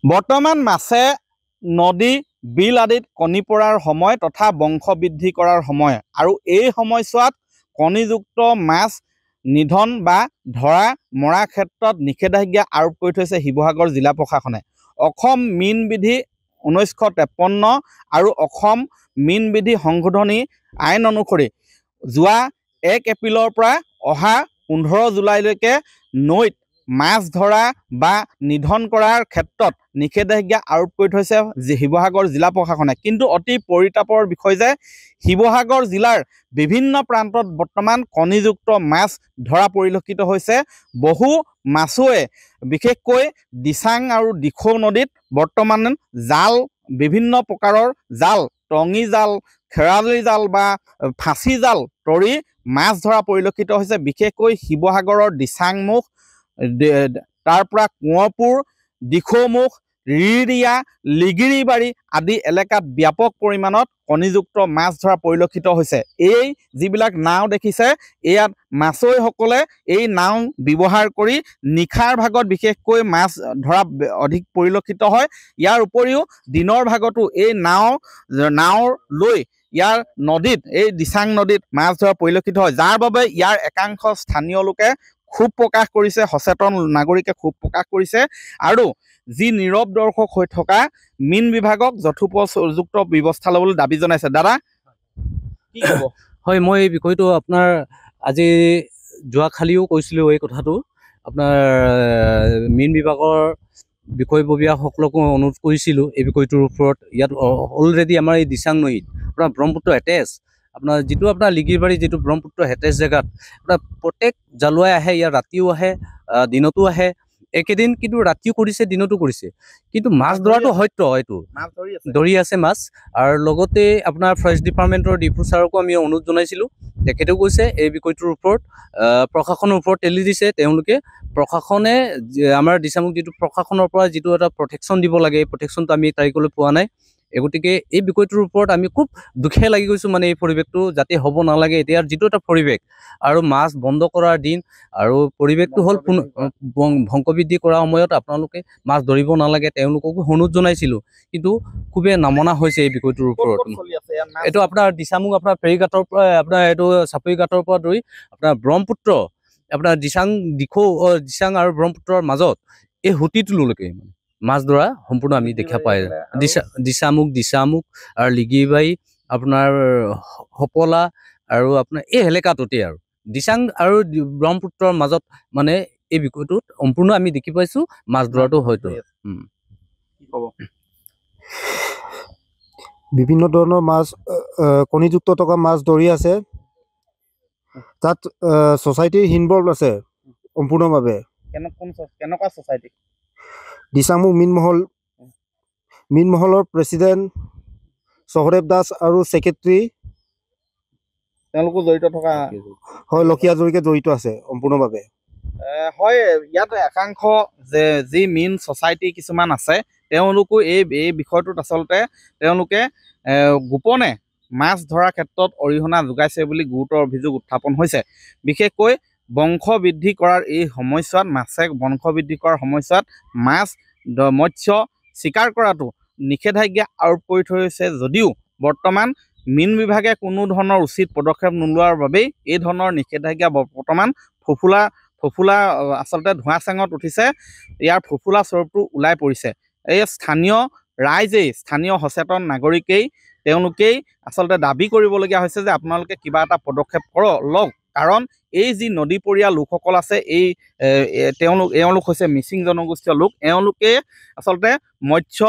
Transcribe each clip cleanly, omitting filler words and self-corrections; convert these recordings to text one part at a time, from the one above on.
বৰ্তমান মাছে নদী বিল আদিত কণী পৰাৰ সময় তথা বংশ বৃদ্ধি কৰাৰ সময় আৰু এই সময়ছোৱাত কণীযুক্ত মাছ নিধন বা ধৰা মৰা ক্ষেত্ৰত নিষেধাজ্ঞা আৰোপ কৰি থৈছে শিৱসাগৰ জিলা প্ৰশাসনে। অসম মীন বিধি 1953 আৰু অসম মীন বিধি সংশোধনী আইন অনুসৰি যোৱা 1 এপ্ৰিলৰ পৰা অহা 15 জুলাইলৈকে নৈত মাছ ধৰা বা নিধন কৰাৰ ক্ষেত্ৰত নিষেধাজ্ঞা আৰোপ কৰি থৈছে শিৱসাগৰ জিলা প্ৰশাসনে। কিন্তু অতি পৰিতাপৰ বিষয় যে শিৱসাগৰ জিলাৰ বিভিন্ন প্ৰান্তত বৰ্তমান কণীযুক্ত মাছ ধৰা পৰিলক্ষিত হৈছে। বহু মাছুৱে বিশেষকৈ দিচাং আৰু দিখৌ নদীত বৰ্তমান জাল, বিভিন্ন প্ৰকাৰৰ জাল, টঙি জাল, খেৰালি জাল বা ফাঁচি জাল তৰি মাছ ধৰা পৰিলক্ষিত হৈছে। বিশেষকৈ শিৱসাগৰৰ দিচাংমুখ, তাৰ পৰা কোঁৱৰপুৰ, দিখৌমুখ, ৰিৰিয়া, লিগিৰিবাৰী আদি এলেকাত ব্যাপক পৰিমাণত কণীযুক্ত মাছ ধৰা পৰিলক্ষিত হৈছে। এই যিবিলাক নাও দেখিছে, ইয়াত মাছুৱৈসকলে এই নাও ব্যৱহাৰ কৰি নিশাৰ ভাগত বিশেষকৈ মাছ ধৰা অধিক পৰিলক্ষিত হয়। ইয়াৰ উপৰিও দিনৰ ভাগতো এই নাও লৈ ইয়াৰ নদীত, এই দিচাং নদীত মাছ ধৰা পৰিলক্ষিত হয়, যাৰ বাবে ইয়াৰ একাংশ স্থানীয় লোকে ক্ষোভ প্ৰকাশ কৰিছে, সচেতন নাগৰিকে ক্ষোভ প্ৰকাশ কৰিছে আৰু যি নীৰৱ দৰ্শক হৈ থকা মীন বিভাগক যথোপযুক্ত ব্যৱস্থা ল'বলৈ দাবী জনাইছে। দাদা কি ক'ব? হয়, মই এই বিষয়টো আপোনাৰ আজি যোৱাকালিও কৈছিলোঁ এই কথাটো। আপোনাৰ মীন বিভাগৰ বিষয়ববীয়াসকলকো অনুৰোধ কৰিছিলোঁ এই বিষয়টোৰ ওপৰত। ইয়াত অলৰেডি আমাৰ এই দিচাং নৈত আপোনাৰ ব্ৰহ্মপুত্ৰ হেটেজ, আপোনাৰ যিটো আপোনাৰ লিগিৰিবাৰী যিটো ব্ৰহ্মপুত্ৰ হেটেজ জেগাত আপোনাৰ প্ৰত্যেক জালুৱাই আহে, ইয়াৰ ৰাতিও আহে, দিনতো আহে। একেদিন কিন্তু ৰাতিও কৰিছে, দিনতো কৰিছে, কিন্তু মাছ ধৰাটো সত্য, এইটো ধৰি আছে মাছ। আৰু লগতে আপোনাৰ ফৰেষ্ট ডিপাৰ্টমেণ্টৰ ডিপু ছাৰকো আমি অনুৰোধ জনাইছিলোঁ। তেখেতেও কৈছে এই বিষয়টোৰ ওপৰত প্ৰশাসনৰ ওপৰত ঠেলি দিছে তেওঁলোকে। প্ৰশাসনে আমাৰ দিচামুখ যিটো প্ৰশাসনৰ পৰা যিটো এটা প্ৰটেকশ্যন দিব লাগে, এই প্ৰটেকশ্যনটো আমি তাৰিখলৈ পোৱা নাই। গতিকে এই বিষয়টোৰ ওপৰত আমি খুব দুখে লাগি গৈছোঁ, মানে এই পৰিৱেশটো যাতে হ'ব নালাগে। এতিয়াৰ যিটো এটা পৰিৱেশ আৰু মাছ বন্ধ কৰাৰ দিন আৰু পৰিৱেশটো হ'ল ধ্বংসবৃদ্ধি কৰাৰ সময়ত আপোনালোকে মাছ ধৰিব নালাগে, তেওঁলোককো অনুৰোধ জনাইছিলোঁ, কিন্তু খুবেই নামনা হৈছে এই বিষয়টোৰ ওপৰত। এইটো আপোনাৰ দিচামুখ আপোনাৰ ফেৰীঘাটৰ পৰা আপোনাৰ এইটো চাপৰিঘাটৰ পৰা ধৰি আপোনাৰ ব্ৰহ্মপুত্ৰ, আপোনাৰ দিচাং আৰু ব্ৰহ্মপুত্ৰৰ মাজত এই সুঁতিটোলৈকে মাছ ধৰা সম্পূৰ্ণ আমি দেখা পাই। দিচামুখ আৰু লিগিৰিবাৰী, আপোনাৰ সপলা আৰু আপোনাৰ এই এলেকাটোতে আৰু দিচাং আৰু ব্ৰহ্মপুত্ৰৰ মাজত মানে এই বিষয়টোত সম্পূৰ্ণ আমি দেখি পাইছোঁ মাছ ধৰাটো হয়তো। বিভিন্ন ধৰণৰ মাছ, কণীযুক্ত থকা মাছ ধৰি আছে। তাত ছ'চাইটিৰ ইনভল্ভ আছে সম্পূৰ্ণভাৱে। কেনেকুৱা ছ'চাইটি? দিচাংমুখ মীনমহলৰ প্ৰেচিডেণ্ট সহদেৱ দাস আৰু ছেক্ৰেটাৰী তেওঁলোকো জড়িত থকা হয়, লকীয়া জড়িকে জড়িত আছে সম্পূৰ্ণভাৱে। হয়, ইয়াত একাংশ যে যি মীন ছ'চাইটি কিছুমান আছে, তেওঁলোকো এই বিষয়টোত আচলতে তেওঁলোকে গোপনে মাছ ধৰাৰ ক্ষেত্ৰত অৰিহণা যোগাইছে বুলি গুৰুতৰ অভিযোগ উত্থাপন হৈছে। বিশেষকৈ বংশ বৃদ্ধি কৰাৰ এই সময়ছোৱাত, মাছে বংশ বৃদ্ধি কৰাৰ সময়ছোৱাত মৎস্য চিকাৰ কৰাটো নিষেধাজ্ঞা আৰোপ কৰি থৈছে যদিও বৰ্তমান মীন বিভাগে কোনো ধৰণৰ উচিত পদক্ষেপ নোলোৱাৰ বাবেই এই ধৰণৰ নিষেধাজ্ঞা বৰ্তমান ফফুলা আচলতে ধোঁৱা চাঙত উঠিছে। ইয়াৰ ফফুলা স্বৰূপটো ওলাই পৰিছে। এই স্থানীয় ৰাইজেই, স্থানীয় সচেতন নাগৰিকেই, তেওঁলোকেই আচলতে দাবী কৰিবলগীয়া হৈছে যে আপোনালোকে কিবা এটা পদক্ষেপ লওক। কাৰণ এই যি নদীপৰীয়া লোকসকল আছে, এওঁলোক হৈছে মিচিং জনগোষ্ঠীয় লোক। এওঁলোকে আচলতে মৎস্য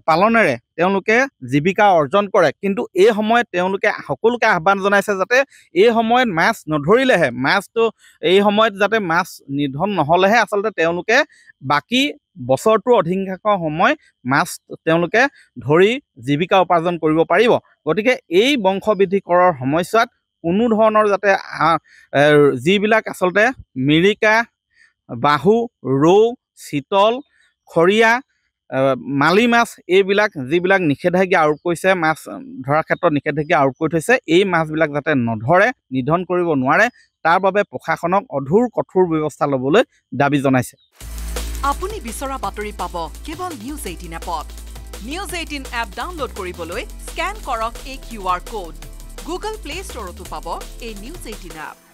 পালনেৰে তেওঁলোকে জীৱিকা অৰ্জন কৰে। কিন্তু এই সময়ত তেওঁলোকে সকলোকে আহ্বান জনাইছে যাতে এই সময়ত মাছ নধৰিলেহে, এই সময়ত যাতে মাছ নিধন নহ'লেহে আচলতে তেওঁলোকে বাকী বছৰটোৰ অধিকাংশ সময় মাছ তেওঁলোকে ধৰি জীৱিকা উপাৰ্জন কৰিব পাৰিব। গতিকে এই বংশ বৃদ্ধি কৰাৰ সময়ছোৱাত কোনো ধৰণৰ যাতে যিবিলাক আচলতে মিৰিকা, বাহু, ৰৌ, চিতল, খৰিয়া, মালি মাছ, এইবিলাক যিবিলাক নিষেধাজ্ঞা আৰোপ কৰিছে, মাছ ধৰাৰ ক্ষেত্ৰত নিষেধাজ্ঞা আৰোপ কৰি থৈছে, এই মাছবিলাক যাতে নধৰে, নিধন কৰিব নোৱাৰে, তাৰ বাবে প্ৰশাসনক কঠোৰ ব্যৱস্থা ল'বলৈ দাবী জনাইছে। আপুনি বিচৰা বাতৰি পাব কেৱল নিউজ 18 এপত। নিউজ 18 এপ ডাউনলোড কৰিবলৈ স্কেন কৰক এই QR কোড। গুগল প্লে ষ্টৰতো পাব এই নিউজ 18 এপ।